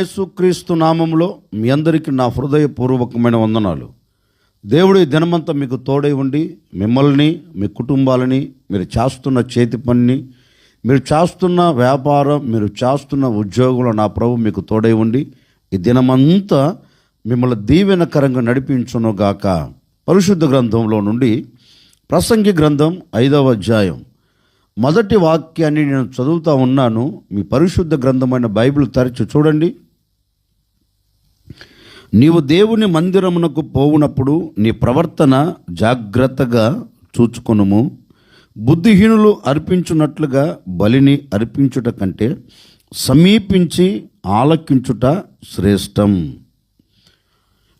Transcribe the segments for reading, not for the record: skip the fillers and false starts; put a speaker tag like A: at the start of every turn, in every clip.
A: యేసుక్రీస్తు నామములో మీ అందరికీ నా హృదయపూర్వకమైన వందనాలు. దేవుడు ఈ దినమంతా మీకు తోడై ఉండి మిమ్మల్ని, మీ కుటుంబాలని, మీరు చేస్తున్న చేతి పనిని, మీరు చేస్తున్న వ్యాపారం, మీరు చేస్తున్న ఉద్యోగంలో నా ప్రభు మీకు తోడై ఉండి ఈ దినమంతా మిమ్మల్ని దీవెనకరంగా నడిపించునుగాక. పరిశుద్ధ గ్రంథంలో నుండి ప్రసంగి గ్రంథం 5వ అధ్యాయం మొదటి వాక్యాన్ని నేను చదువుతూ ఉన్నాను. మీ పరిశుద్ధ గ్రంథమైన బైబిల్ తెరచి చూడండి. నీవు దేవుని మందిరమునకు పోవునప్పుడు నీ ప్రవర్తన జాగ్రత్తగా చూచుకొనుము. బుద్ధిహీనులు అర్పించున్నట్లుగా బలిని అర్పించుట కంటే సమీపించి ఆలకించుట శ్రేష్టం.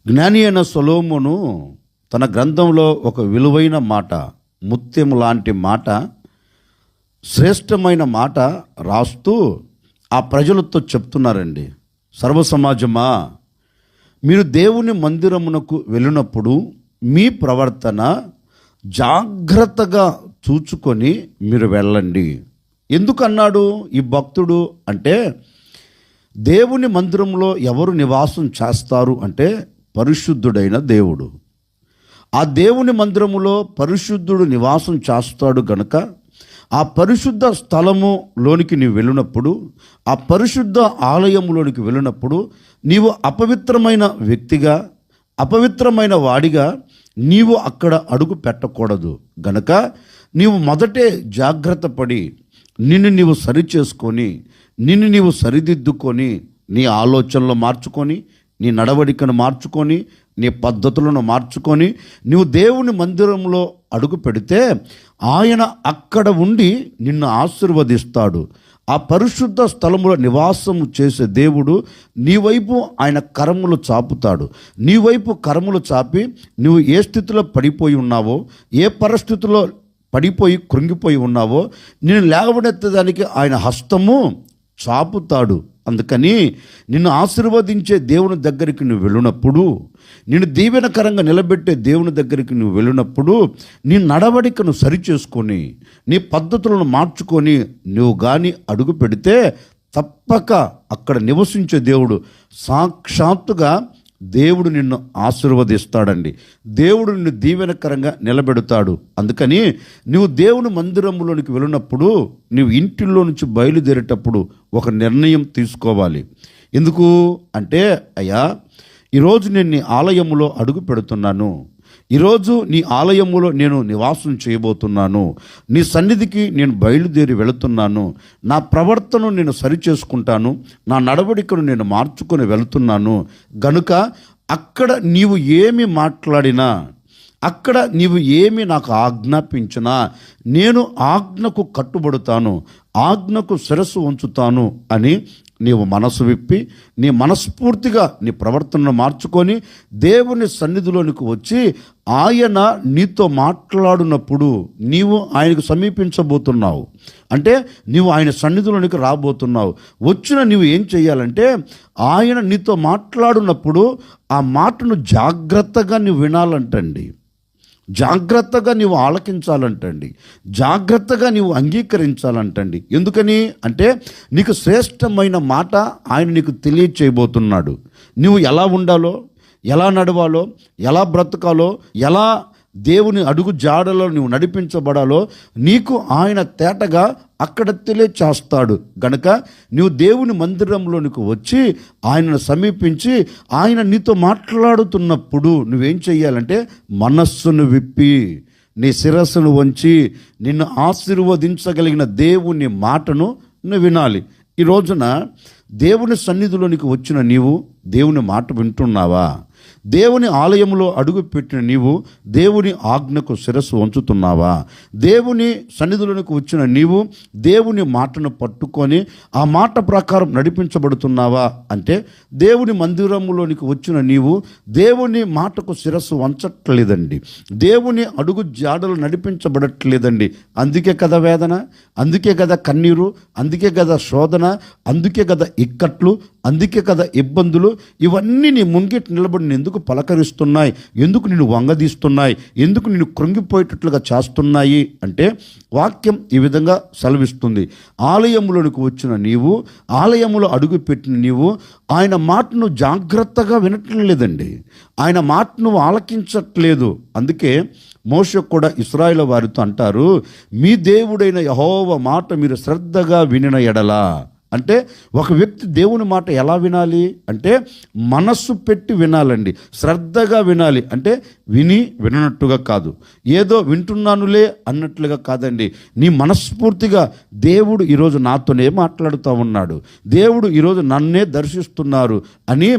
A: జ్ఞాని అయిన సొలొమోను తన గ్రంథంలో ఒక విలువైన మాట, ముత్యం లాంటి మాట, శ్రేష్టమైన మాట రాస్తూ ఆ ప్రజలతో చెప్తున్నారండి. సర్వసమాజమా, మీరు దేవుని మందిరమునకు వెళ్ళినప్పుడు మీ ప్రవర్తన జాగ్రత్తగా చూచుకొని మీరు వెళ్ళండి. ఎందుకన్నాడు ఈ భక్తుడు అంటే, దేవుని మందిరంలో ఎవరు నివాసం చేస్తారు అంటే పరిశుద్ధుడైన దేవుడు. ఆ దేవుని మందిరములో పరిశుద్ధుడు నివాసం చేస్తాడు గనుక ఆ పరిశుద్ధ స్థలములోనికి నీవు వెళ్ళినప్పుడు, ఆ పరిశుద్ధ ఆలయంలోనికి వెళ్ళినప్పుడు నీవు అపవిత్రమైన వ్యక్తిగా, అపవిత్రమైన వాడిగా నీవు అక్కడ అడుగు పెట్టకూడదు. గనక నీవు మొదటే జాగ్రత్త పడి నిన్ను నీవు సరిచేసుకొని, నిన్ను నీవు సరిదిద్దుకొని, నీ ఆలోచనలు మార్చుకొని, నీ నడవడికను మార్చుకొని, నీ పద్ధతులను మార్చుకొని నువ్వు దేవుని మందిరంలో అడుగు పెడితే ఆయన అక్కడ ఉండి నిన్ను ఆశీర్వదిస్తాడు. ఆ పరిశుద్ధ స్థలములో నివాసము చేసే దేవుడు నీ వైపు ఆయన కరములు చాపుతాడు. నీ వైపు కరములు చాపి నువ్వు ఏ స్థితిలో పడిపోయి ఉన్నావో, ఏ పరిస్థితిలో పడిపోయి కృంగిపోయి ఉన్నావో నిన్ను లేవనెత్తడానికి ఆయన హస్తము చాపుతాడు. అందుకని నిన్ను ఆశీర్వదించే దేవుని దగ్గరికి నువ్వు వెళ్ళినప్పుడు, నిన్ను దీవెనకరంగా నిలబెట్టే దేవుని దగ్గరికి నువ్వు వెళ్ళినప్పుడు నీ నడవడికను సరిచేసుకొని, నీ పద్ధతులను మార్చుకొని నువ్వు కానీ అడుగు పెడితే తప్పక అక్కడ నివసించే దేవుడు సాక్షాత్తుగా దేవుడు నిన్ను ఆశీర్వదిస్తాడండి. దేవుడు నిన్ను దీవెనకరంగా నిలబెడతాడు. అందుకని నువ్వు దేవుని మందిరంలోనికి వెళ్ళినప్పుడు నువ్వు ఇంటిలో నుంచి బయలుదేరేటప్పుడు ఒక నిర్ణయం తీసుకోవాలి. ఎందుకు అంటే, అయ్యా ఈరోజు నేను నీ ఆలయములో అడుగు పెడుతున్నాను, ఈరోజు నీ ఆలయములో నేను నివాసం చేయబోతున్నాను, నీ సన్నిధికి నేను బయలుదేరి వెళుతున్నాను, నా ప్రవర్తనను నేను సరిచేసుకుంటాను, నా నడవడికను నేను మార్చుకొని వెళుతున్నాను. గనుక అక్కడ నీవు ఏమి మాట్లాడినా, అక్కడ నీవు ఏమి నాకు ఆజ్ఞాపించినా నేను ఆజ్ఞకు కట్టుబడుతాను, ఆజ్ఞకు శిరస్సు ఉంచుతాను అని నీవు మనసు విప్పి నీ మనస్ఫూర్తిగా నీ ప్రవర్తనను మార్చుకొని దేవుని సన్నిధిలోనికి వచ్చి ఆయన నీతో మాట్లాడినప్పుడు నీవు ఆయనకు సమీపించబోతున్నావు. అంటే నీవు ఆయన సన్నిధిలోనికి రాబోతున్నావు. వచ్చిన నీవు ఏం చేయాలంటే, ఆయన నీతో మాట్లాడినప్పుడు ఆ మాటను జాగ్రత్తగా నీవు వినాలంటండి, జాగ్రత్తగా నీవు ఆలకించాలంటండి, జాగ్రత్తగా నీవు అంగీకరించాలంటండి. ఎందుకని అంటే నీకు శ్రేష్టమైన మాట ఆయన నీకు తెలియచేయబోతున్నాడు. నువ్వు ఎలా ఉండాలో, ఎలా నడవాలో, ఎలా బ్రతకాలో, ఎలా దేవుని అడుగు జాడలో నువ్వు నడిపించబడాలో నీకు ఆయన తేటగా అక్కడ తెలియచేస్తాడు. గనక నువ్వు దేవుని మందిరంలోనికి వచ్చి ఆయనను సమీపించి ఆయన నీతో మాట్లాడుతున్నప్పుడు నువ్వేం చెయ్యాలంటే, మనస్సును విప్పి నీ శిరస్సును వంచి నిన్ను ఆశీర్వదించగలిగిన దేవుని మాటను నువ్వు వినాలి. ఈ రోజున దేవుని సన్నిధిలోనికి వచ్చిన నీవు దేవుని మాట వింటున్నావా? దేవుని ఆలయంలో అడుగుపెట్టిన నీవు దేవుని ఆజ్ఞకు శిరస్సు వంచుతున్నావా? దేవుని సన్నిధిలోనికి వచ్చిన నీవు దేవుని మాటను పట్టుకొని ఆ మాట ప్రకారం నడిపించబడుతున్నావా అంటే, దేవుని మందిరంలోనికి వచ్చిన నీవు దేవుని మాటకు శిరస్సు వంచట్లేదండి, దేవుని అడుగు జాడలు నడిపించబడట్లేదండి. అందుకే కదా వేదన, అందుకే కదా కన్నీరు, అందుకే కదా శోధన, అందుకే కదా ఇక్కట్లు, అందుకే కదా ఇబ్బందులు. ఇవన్నీ నీ ముంగిట నిలబడి ఎందుకు ఎందుకు పలకరిస్తున్నాయి, ఎందుకు నిన్ను వంగదీస్తున్నాయి, ఎందుకు నిన్ను కృంగిపోయేటట్లుగా చేస్తున్నాయి అంటే వాక్యం ఈ విధంగా సెలవిస్తుంది. ఆలయంలోనికి వచ్చిన నీవు, ఆలయంలో అడుగుపెట్టిన నీవు ఆయన మాటను జాగ్రత్తగా వినటం లేదండి, ఆయన మాటను ఆలకించట్లేదు. అందుకే మోషే కూడా ఇశ్రాయేలు వారితో అంటారు, మీ దేవుడైన యెహోవా మాట మీరు శ్రద్ధగా వినిన ఎడలా. అంటే ఒక వ్యక్తి దేవుని మాట ఎలా వినాలి అంటే మనస్సు పెట్టి వినాలండి, శ్రద్ధగా వినాలి. అంటే విననట్టుగా కాదు, ఏదో వింటున్నానులే అన్నట్లుగా కాదండి. నీ మనస్ఫూర్తిగా దేవుడు ఈరోజు నాతోనే మాట్లాడుతూ ఉన్నాడు, దేవుడు ఈరోజు నన్నే దర్శిస్తున్నారు అని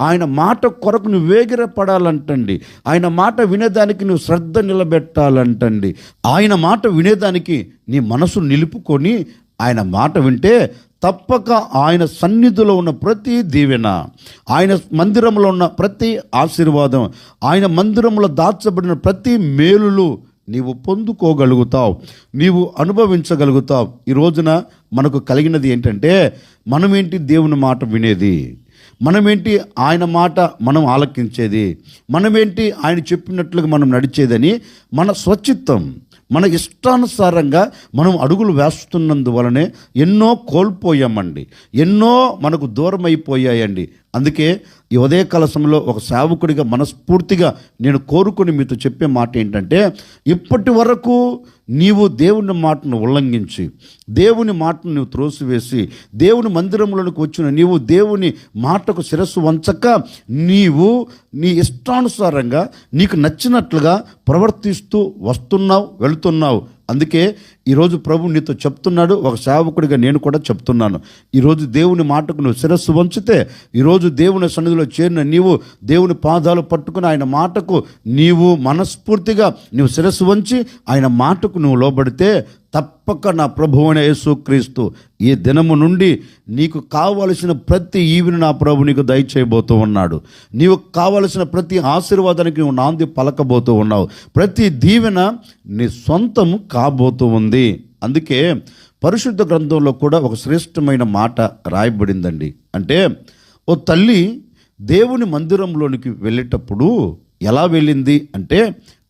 A: ఆయన మాట కొరకు నువ్వు వేగిరపడాలంటండి. ఆయన మాట వినేదానికి నువ్వు శ్రద్ధ నిలబెట్టాలంటండి. ఆయన మాట వినేదానికి నీ మనసు నిలుపుకొని ఆయన మాట వింటే తప్పక ఆయన సన్నిధిలో ఉన్న ప్రతి దీవెన, ఆయన మందిరంలో ఉన్న ప్రతి ఆశీర్వాదం, ఆయన మందిరంలో దాచబడిన ప్రతి మేలులు నీవు పొందుకోగలుగుతావు, నీవు అనుభవించగలుగుతావు. ఈ రోజున మనకు కలిగినది ఏంటంటే మనమేంటి దేవుని మాట వినేది, మనమేంటి ఆయన మాట మనం ఆలకించేది, మనమేంటి ఆయన చెప్పినట్లుగా మనం నడిచేదని మన స్వచిత్తం, మన ఇష్టానుసారంగా మనం అడుగులు వేస్తున్నందువలనే ఎన్నో కోల్పోయామండి, ఎన్నో మనకు దూరం అయిపోయాయండి. అందుకే ఈ ఉదయకాల సమయంలో ఒక సేవకుడిగా మనస్ఫూర్తిగా నేను కోరుకుని మీతో చెప్పే మాట ఏంటంటే, ఇప్పటి వరకు నీవు దేవుని మాటను ఉల్లంఘించి, దేవుని మాటను నువ్వు త్రోసివేసి, దేవుని మందిరంలోనికి వచ్చిన నీవు దేవుని మాటకు శిరస్సు వంచక నీవు నీ ఇష్టానుసారంగా నీకు నచ్చినట్లుగా ప్రవర్తిస్తూ వస్తున్నావు, వెళుతున్నావు. అందుకే ఈరోజు ప్రభు నీతో చెప్తున్నాడు, ఒక సేవకుడిగా నేను కూడా చెప్తున్నాను. ఈరోజు దేవుని మాటకు నువ్వు శిరస్సు వంచితే, ఈరోజు దేవుని సన్నిధిలో చేరిన నీవు దేవుని పాదాలు పట్టుకుని ఆయన మాటకు నీవు మనస్ఫూర్తిగా నువ్వు శిరస్సు వంచి ఆయన మాటకు నువ్వు లోబడితే తప్పక నా ప్రభువైన యేసుక్రీస్తు ఈ దినము నుండి నీకు కావలసిన ప్రతి ఈవిని నా ప్రభు నీకు దయచేయబోతూ ఉన్నాడు. నీవు కావలసిన ప్రతి ఆశీర్వాదానికి నువ్వు నాంది పలకబోతూ ఉన్నావు, ప్రతి దీవెన నీ సొంతం కాబోతూ ఉంది. అందుకే పరిశుద్ధ గ్రంథంలో కూడా ఒక శ్రేష్టమైన మాట రాయబడిందండి. అంటే ఓ తల్లి దేవుని మందిరంలోనికి వెళ్ళేటప్పుడు ఎలా వెళ్ళింది అంటే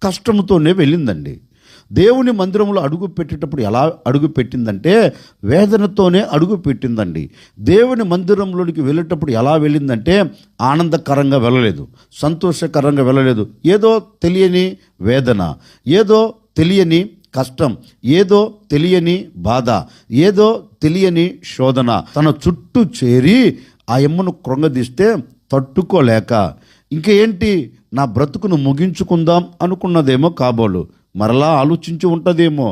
A: కష్టంతోనే వెళ్ళిందండి. దేవుని మందిరంలో అడుగు పెట్టేటప్పుడు ఎలా అడుగు పెట్టిందంటే వేదనతోనే అడుగు పెట్టిందండి. దేవుని మందిరంలోనికి వెళ్ళేటప్పుడు ఎలా వెళ్ళిందంటే ఆనందకరంగా వెళ్ళలేదు, సంతోషకరంగా వెళ్ళలేదు. ఏదో తెలియని వేదన, ఏదో తెలియని కష్టం, ఏదో తెలియని బాధ, ఏదో తెలియని శోధన తన చుట్టూ చేరి ఆ యమ్మను కృంగదీస్తే తట్టుకోలేక ఇంక ఏంటి నా బ్రతుకును ముగించుకుందాం అనుకున్నదేమో కాబోలు. మరలా ఆలోచించి ఉంటుందేమో,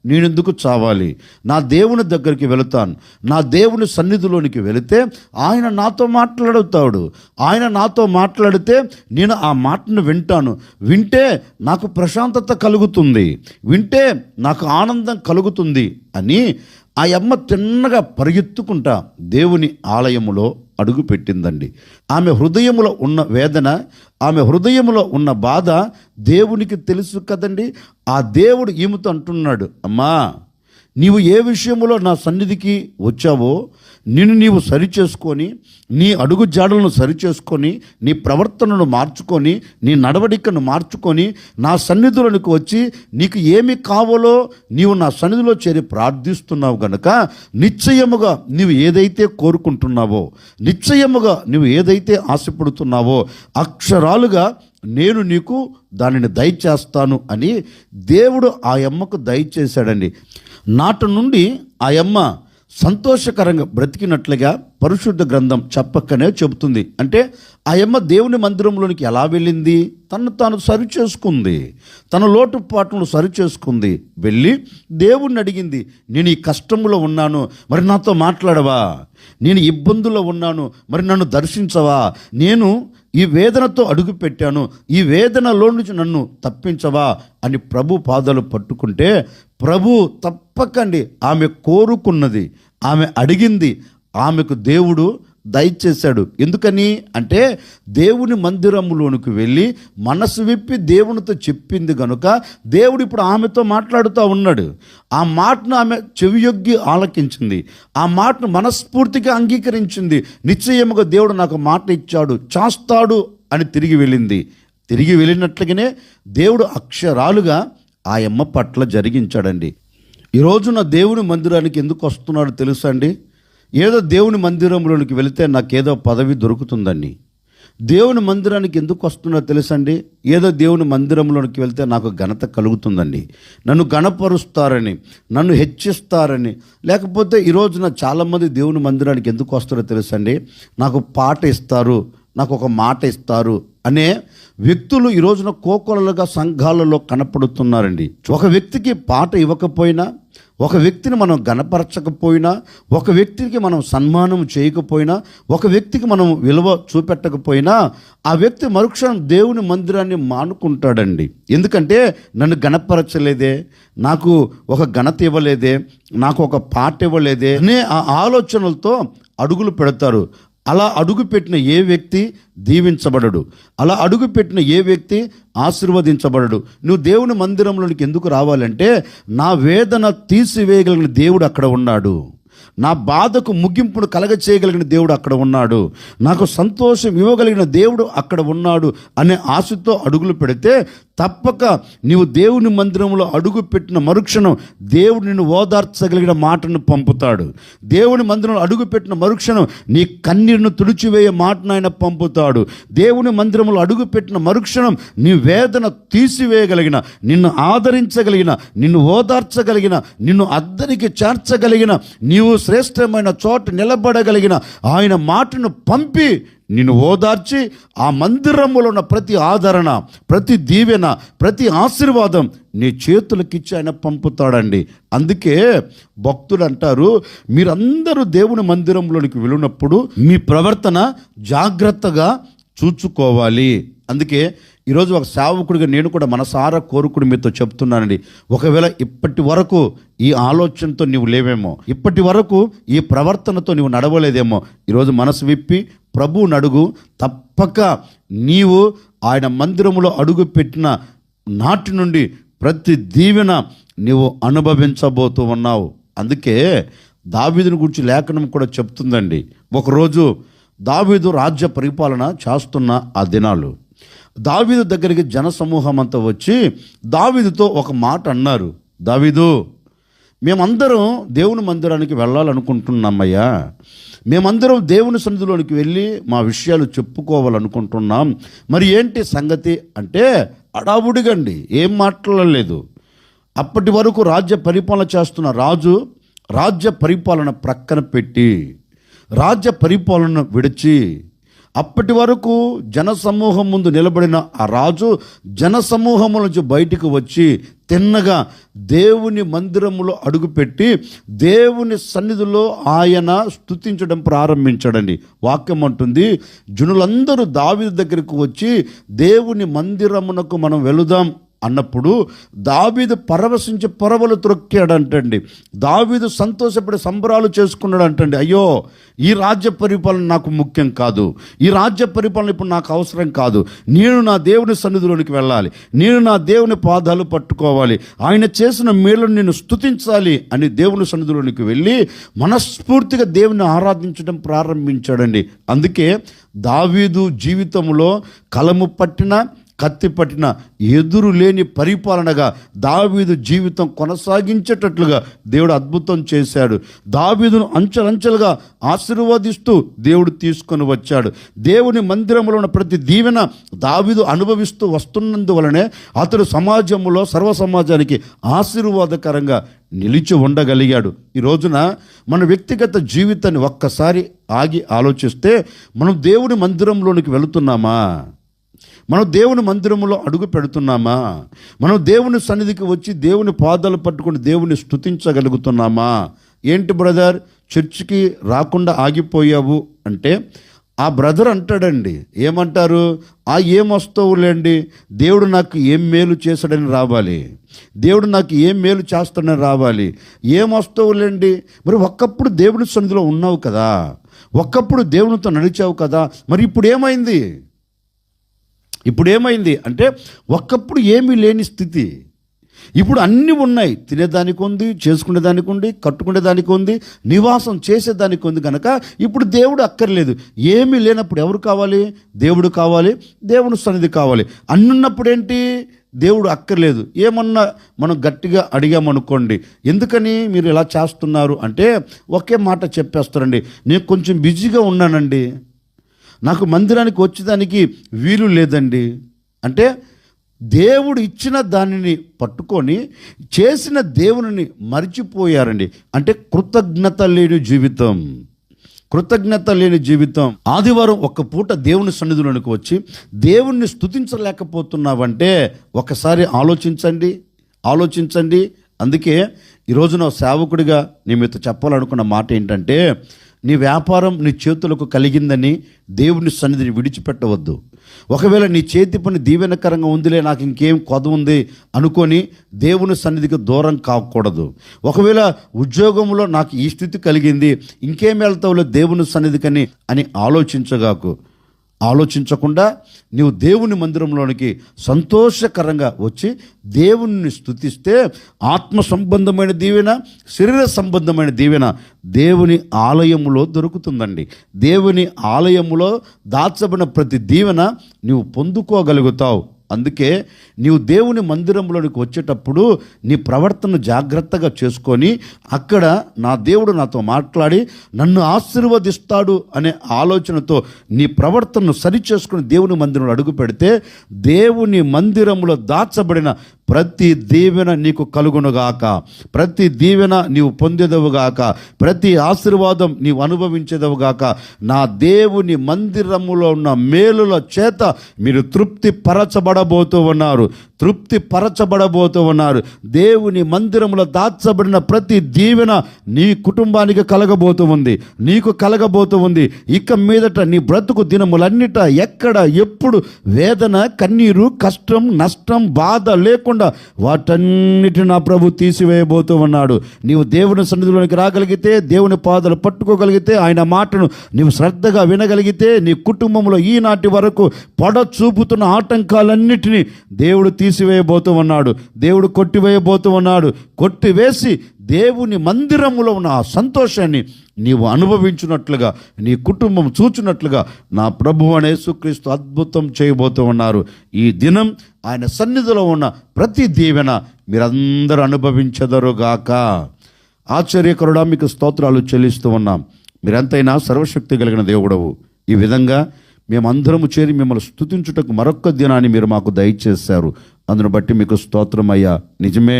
A: నేనెందుకు చావాలి, నా దేవుని దగ్గరికి వెళుతాను, నా దేవుని సన్నిధిలోనికి వెళితే ఆయన నాతో మాట్లాడుతాడు, ఆయన నాతో మాట్లాడితే నేను ఆ మాటను వింటాను, వింటే నాకు ప్రశాంతత కలుగుతుంది, వింటే నాకు ఆనందం కలుగుతుంది అని ఆ అమ్మ తిన్నగా పరిగెత్తుకుంటా దేవుని ఆలయములో అడుగు పెట్టిందండి. ఆమె హృదయములో ఉన్న వేదన, ఆమె హృదయములో ఉన్న బాధ దేవునికి తెలుసు కదండి. ఆ దేవుడు ఈమెతో అంటున్నాడు, అమ్మా నీవు ఏ విషయంలో నా సన్నిధికి వచ్చావో నిన్ను నీవు సరిచేసుకొని, నీ అడుగు జాడలను సరిచేసుకొని, నీ ప్రవర్తనను మార్చుకొని, నీ నడవడికను మార్చుకొని నా సన్నిధిలోనికి వచ్చి నీకు ఏమి కావాలో నీవు నా సన్నిధిలో చేరి ప్రార్థిస్తున్నావు గనుక నిశ్చయముగా నీవు ఏదైతే కోరుకుంటున్నావో, నిశ్చయముగా నువ్వు ఏదైతే ఆశపడుతున్నావో అక్షరాలుగా నేను నీకు దానిని దయచేస్తాను అని దేవుడు ఆ అమ్మకు దయచేశాడండి. నాటి నుండి ఆ అమ్మ సంతోషకరంగా బ్రతికినట్లుగా పరిశుద్ధ గ్రంథం చెప్పకనే చెబుతుంది. అంటే ఆ అమ్మ దేవుని మందిరంలోనికి ఎలా వెళ్ళింది, తను తాను సరిచేసుకుంది, తన లోటుపాట్లను సరిచేసుకుంది. వెళ్ళి దేవుణ్ణి అడిగింది, నేను ఈ కష్టంలో ఉన్నాను, మరి నాతో మాట్లాడవా, నేను ఇబ్బందుల్లో ఉన్నాను, మరి నన్ను దర్శించవా, నేను ఈ వేదనతో అడుగు పెట్టాను, ఈ వేదనలో నుంచి నన్ను తప్పించవా అని ప్రభు పాదాలు పట్టుకుంటే ప్రభు తప్పకండి ఆమె కోరుకున్నది, ఆమె అడిగింది, ఆమెకు దేవుడు దయచేశాడు. ఎందుకని అంటే దేవుని మందిరంలోనికి వెళ్ళి మనసు విప్పి దేవునితో చెప్పింది కనుక దేవుడు ఇప్పుడు ఆమెతో మాట్లాడుతూ ఉన్నాడు. ఆ మాటను ఆమె చెవియొగ్గి ఆలకించింది, ఆ మాటను మనస్ఫూర్తిగా అంగీకరించింది. నిశ్చయముగా దేవుడు నాకు మాట ఇచ్చాడు, చేస్తాడు అని తిరిగి వెళ్ళింది. తిరిగి వెళ్ళినట్లుగానే దేవుడు అక్షరాలుగా ఆ అమ్మ పట్ల జరిగించాడండి. ఈ రోజున దేవుని మందిరానికి ఎందుకు వస్తున్నాడో తెలుసా అండి? ఏదో దేవుని మందిరంలోనికి వెళితే నాకేదో పదవి దొరుకుతుందని. దేవుని మందిరానికి ఎందుకు వస్తున్నాడో తెలుసండి? ఏదో దేవుని మందిరంలోనికి వెళ్తే నాకు ఘనత కలుగుతుందండి, నన్ను ఘనపరుస్తారని, నన్ను హెచ్చిస్తారని. లేకపోతే ఈ రోజున చాలామంది దేవుని మందిరానికి ఎందుకు వస్తారో తెలుసండి? నాకు పాట ఇస్తారు, నాకు ఒక మాట ఇస్తారు అనే వ్యక్తులు ఈ రోజున కోకొలలుగా సంఘాలలో కనపడుతున్నారండి. ఒక వ్యక్తికి పాట ఇవ్వకపోయినా, ఒక వ్యక్తిని మనం గణపరచకపోయినా, ఒక వ్యక్తికి మనం సన్మానం చేయకపోయినా, ఒక వ్యక్తికి మనం విలువ చూపెట్టకపోయినా ఆ వ్యక్తి మరుక్షణం దేవుని మందిరాన్ని మానుకుంటాడండి. ఎందుకంటే నన్ను గణపరచలేదే, నాకు ఒక ఘనత ఇవ్వలేదే, నాకు ఒక పాట ఇవ్వలేదే అనే ఆ ఆలోచనలతో అడుగులు పెడతారు. అలా అడుగుపెట్టిన ఏ వ్యక్తి దీవించబడడు, అలా అడుగుపెట్టిన ఏ వ్యక్తి ఆశీర్వదించబడడు. నువ్వు దేవుని మందిరంలోనికి ఎందుకు రావాలంటే, నా వేదన తీసివేయగలిగిన దేవుడు అక్కడ ఉన్నాడు, నా బాధకు ముగింపును కలగచేయగలిగిన దేవుడు అక్కడ ఉన్నాడు, నాకు సంతోషం ఇవ్వగలిగిన దేవుడు అక్కడ ఉన్నాడు అనే ఆశతో అడుగులు పెడితే తప్పక నీవు దేవుని మందిరంలో అడుగు పెట్టిన మరుక్షణం దేవుడు నిన్ను ఓదార్చగలిగిన మాటను పంపుతాడు. దేవుని మందిరంలో అడుగు పెట్టిన మరుక్షణం నీ కన్నీరును తుడిచివేయ మాటను ఆయన పంపుతాడు. దేవుని మందిరంలో అడుగు పెట్టిన మరుక్షణం నీ వేదన తీసివేయగలిగిన, నిన్ను ఆదరించగలిగిన, నిన్ను ఓదార్చగలిగిన, నిన్ను అద్దరికి చేర్చగలిగిన, నీవు శ్రేష్టమైన చోట నిలబడగలిగిన ఆయన మాటను పంపి నిన్ను ఓదార్చి ఆ మందిరంలో ఉన్న ప్రతి ఆదరణ, ప్రతి దీవెన, ప్రతి ఆశీర్వాదం నీ చేతులకిచ్చి ఆయన పంపుతాడండి. అందుకే భక్తులు అంటారు, మీరందరూ దేవుని మందిరంలోనికి వెళ్ళినప్పుడు మీ ప్రవర్తన జాగ్రత్తగా చూచుకోవాలి. అందుకే ఈరోజు ఒక సేవకుడిగా నేను కూడా మనసారా కోరుకుని మీతో చెప్తున్నానండి. ఒకవేళ ఇప్పటి వరకు ఈ ఆలోచనతో నీవు లేవేమో, ఇప్పటి వరకు ఈ ప్రవర్తనతో నీవు నడవలేదేమో, ఈరోజు మనసు విప్పి ప్రభువుని అడుగు. తప్పక నీవు ఆయన మందిరములో అడుగు పెట్టిన నాటి నుండి ప్రతి దీవెన నీవు అనుభవించబోతూ ఉన్నావు. అందుకే దావీదుని గురించి లేఖనం కూడా చెప్తుందండి. ఒకరోజు దావీదు రాజ్య పరిపాలన చేస్తున్న ఆ దినాలు దావీదు దగ్గరికి జన సమూహం అంతా వచ్చి దావీదుతో ఒక మాట అన్నారు. దావీదు, మేమందరం దేవుని మందిరానికి వెళ్ళాలనుకుంటున్నామయ్యా, మేమందరం దేవుని సన్నిధిలోనికి వెళ్ళి మా విషయాలు చెప్పుకోవాలనుకుంటున్నాం, మరి ఏంటి సంగతి అంటే అడావుడిగండి, ఏం మాట్లాడలేదు. అప్పటి వరకు రాజ్య పరిపాలన చేస్తున్న రాజు రాజ్య పరిపాలన ప్రక్కన పెట్టి, రాజ్య పరిపాలన విడిచి, అప్పటి వరకు జనసమూహం ముందు నిలబడిన ఆ రాజు జనసమూహం నుంచి బయటికి వచ్చి తిన్నగా దేవుని మందిరములో అడుగుపెట్టి దేవుని సన్నిధిలో ఆయన స్తుతించడం ప్రారంభించాడండి. వాక్యం అంటుంది, జనులందరూ దావీదు దగ్గరకు వచ్చి దేవుని మందిరమునకు మనం వెళుదాం అన్నప్పుడు దావీదు పరవశించి పరవలు త్రొక్కాడంటండి. దావీదు సంతోషపడి సంబరాలు చేసుకున్నాడు అంటండి. అయ్యో, ఈ రాజ్య పరిపాలన నాకు ముఖ్యం కాదు, ఈ రాజ్య పరిపాలన ఇప్పుడు నాకు అవసరం కాదు, నేను నా దేవుని సన్నిధిలోనికి వెళ్ళాలి, నేను నా దేవుని పాదాలు పట్టుకోవాలి, ఆయన చేసిన మేలును నేను స్తుతించాలి అని దేవుని సన్నిధిలోనికి వెళ్ళి మనస్ఫూర్తిగా దేవుని ఆరాధించడం ప్రారంభించాడండి. అందుకే దావీదు జీవితంలో కలము పట్టిన కత్తి పట్టిన ఎదురు లేని పరిపాలనగా దావీదు జీవితం కొనసాగించేటట్లుగా దేవుడు అద్భుతం చేశాడు. దావీదును అంచెలంచెలుగా ఆశీర్వదిస్తూ దేవుడు తీసుకొని వచ్చాడు. దేవుని మందిరంలో ఉన్న ప్రతి దీవెన దావీదు అనుభవిస్తూ వస్తున్నందువలనే అతడు సమాజంలో సర్వ సమాజానికి ఆశీర్వాదకరంగా నిలిచి ఉండగలిగాడు. ఈ రోజున మన వ్యక్తిగత జీవితాన్ని ఒక్కసారి ఆగి ఆలోచిస్తే, మనం దేవుని మందిరంలోనికి వెళుతున్నామా? మనం దేవుని మందిరంలో అడుగు పెడుతున్నామా? మనం దేవుని సన్నిధికి వచ్చి దేవుని పాదాలు పట్టుకొని దేవుని స్తుతించగలుగుతున్నామా? ఏంటి బ్రదర్, చర్చికి రాకుండా ఆగిపోయావు అంటే ఆ బ్రదర్ అంటాడండి, ఏమంటారు? ఏమొస్తావులేండి, దేవుడు నాకు ఏం మేలు చేశాడని రావాలి, దేవుడు నాకు ఏం మేలు చేస్తాడని రావాలి, ఏమొస్తావులేండి. మరి ఒక్కప్పుడు దేవుని సన్నిధిలో ఉన్నావు కదా, ఒక్కప్పుడు దేవునితో నడిచావు కదా, మరి ఇప్పుడు ఏమైంది? ఇప్పుడు ఏమైంది అంటే ఒక్కప్పుడు ఏమీ లేని స్థితి, ఇప్పుడు అన్నీ ఉన్నాయి, తినేదానికి ఉంది, చేసుకునేదానికి ఉంది, కట్టుకునేదానికి ఉంది, నివాసం చేసేదానికి ఉంది కనుక ఇప్పుడు దేవుడు అక్కర్లేదు. ఏమీ లేనప్పుడు ఎవరు కావాలి? దేవుడు కావాలి, దేవుని సన్నిధి కావాలి. అన్నున్నప్పుడు ఏంటి? దేవుడు అక్కర్లేదు. ఏమన్నా మనం గట్టిగా అడిగామనుకోండి, ఎందుకని మీరు ఇలా చేస్తున్నారు అంటే ఒకే మాట చెప్పేస్తారండి, నేను కొంచెం బిజీగా ఉన్నానండి, నాకు మందిరానికి వచ్చేదానికి వీలు లేదండి. అంటే దేవుడు ఇచ్చిన దానిని పట్టుకొని చేసిన దేవుని మర్చిపోయారండి. అంటే కృతజ్ఞత లేని జీవితం, కృతజ్ఞత లేని జీవితం. ఆదివారం ఒక్క పూట దేవుని సన్నిధిలోనికి వచ్చి దేవుణ్ణి స్తుతించలేకపోతున్నావంటే ఒకసారి ఆలోచించండి. అందుకే ఈరోజు నా సేవకుడిగా నీ మీతో చెప్పాలనుకున్న మాట ఏంటంటే, నీ వ్యాపారం నీ చేతులకు కలిగిందని దేవుని సన్నిధిని విడిచిపెట్టవద్దు. ఒకవేళ నీ చేతి పని దీవెనకరంగా ఉందిలే, నాకు ఇంకేం కొద ఉంది అనుకొని దేవుని సన్నిధికి దూరం కాకూడదు. ఒకవేళ ఉద్యోగంలో నాకు ఈ స్థితి కలిగింది, ఇంకేం వెళ్తావులే దేవుని సన్నిధికని అని ఆలోచించకుండా నీవు దేవుని మందిరంలోనికి సంతోషకరంగా వచ్చి దేవుని స్తుతిస్తే ఆత్మ సంబంధమైన దీవెన, శరీర సంబంధమైన దీవెన దేవుని ఆలయములో దొరుకుతుందండి. దేవుని ఆలయములో దాచబడిన ప్రతి దీవెన నీవు పొందుకోగలుగుతావు. అందుకే నీవు దేవుని మందిరంలోనికి వచ్చేటప్పుడు నీ ప్రవర్తన జాగ్రత్తగా చేసుకొని, అక్కడ నా దేవుడు నాతో మాట్లాడి నన్ను ఆశీర్వదిస్తాడు అనే ఆలోచనతో నీ ప్రవర్తనను సరిచేసుకుని దేవుని మందిరంలో అడుగు పెడితే దేవుని మందిరంలో దాచబడిన ప్రతి దీవెన నీకు కలుగునుగాక, ప్రతి దీవెన నీవు పొందేదవుగాక, ప్రతి ఆశీర్వాదం నీవు అనుభవించేదవుగాక. నా దేవుని మందిరములో ఉన్న మేలుల చేత మీరు తృప్తి పరచబడబోతూ ఉన్నారు. దేవుని మందిరములో దాచబడిన ప్రతి దీవెన నీ కుటుంబానికి కలగబోతూ ఉంది, నీకు కలగబోతూ ఉంది. ఇక మీదట నీ బ్రతుకు దినములన్నిట ఎక్కడ ఎప్పుడు వేదన, కన్నీరు, కష్టం, నష్టం, బాధ లేకుండా వాటన్నిటిని నా ప్రభు తీసివేయబోతూ ఉన్నాడు. నీవు దేవుని సన్నిధిలోనికి రాగలిగితే, దేవుని పాదాలు పట్టుకోగలిగితే, ఆయన మాటను నీవు శ్రద్ధగా వినగలిగితే, నీ కుటుంబంలో ఈనాటి వరకు పొడ చూపుతున్న ఆటంకాలన్నిటినీ దేవుడు తీసివేయబోతూ ఉన్నాడు, దేవుడు కొట్టివేయబోతూ ఉన్నాడు. కొట్టివేసి దేవుని మందిరములో ఉన్న ఆ సంతోషాన్ని నీవు అనుభవించినట్లుగా, నీ కుటుంబం చూచినట్లుగా నా ప్రభువు అనే యేసుక్రీస్తు అద్భుతం చేయబోతూ ఉన్నారు. ఈ దినం ఆయన సన్నిధిలో ఉన్న ప్రతి దీవెన మీరందరూ అనుభవించెదరుగాక. ఆశ్చర్యకరుడా, మీకు స్తోత్రాలు చెల్లిస్తూ ఉన్నాం. మీరంతైనా సర్వశక్తి కలిగిన దేవుడవు. ఈ విధంగా మేమందరము చేరి మిమ్మల్ని స్తుతించుటకు మరొక్క దినాన్ని మీరు మాకు దయచేశారు. అందును బట్టి మీకు స్తోత్రమయ్యా. నిజమే,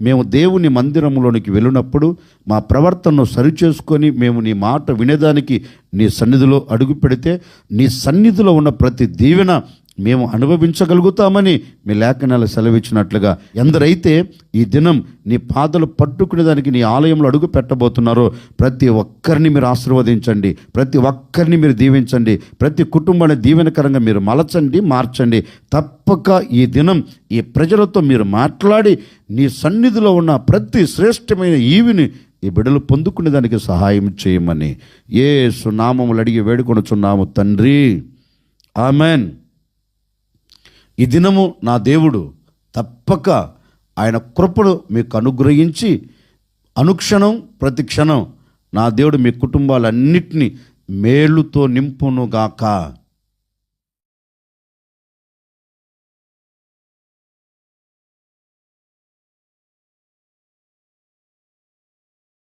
A: మేము దేవుని మందిరంలోనికి వెళ్ళినప్పుడు మా ప్రవర్తనను సరిచేసుకొని మేము నీ మాట వినేదానికి నీ సన్నిధిలో అడుగు పెడితే నీ సన్నిధిలో ఉన్న ప్రతి దీవెన మేము అనుభవించగలుగుతామని మీ లేఖనాలు సెలవిచ్చినట్లుగా ఎందరైతే ఈ దినం నీ పాదలు పట్టుకునేదానికి నీ ఆలయంలో అడుగు పెట్టబోతున్నారో ప్రతి ఒక్కరిని మీరు ఆశీర్వదించండి, ప్రతి ఒక్కరిని మీరు దీవించండి, ప్రతి కుటుంబాన్ని దీవెనకరంగా మీరు మార్చండి. తప్పక ఈ దినం ఈ ప్రజలతో మీరు మాట్లాడి నీ సన్నిధిలో ఉన్న ప్రతి శ్రేష్టమైన ఈవిని ఈ బిడ్డలు పొందుకునేదానికి సహాయం చేయమని యేసు నామములు అడిగి వేడుకొనుచున్నాము తండ్రి, ఆమెన్. ఈ దినము నా దేవుడు తప్పక ఆయన కృపను మీకు అనుగ్రహించి అనుక్షణం ప్రతి క్షణం నా దేవుడు మీ కుటుంబాలన్నిటినీ మేలుతో నింపునుగాక.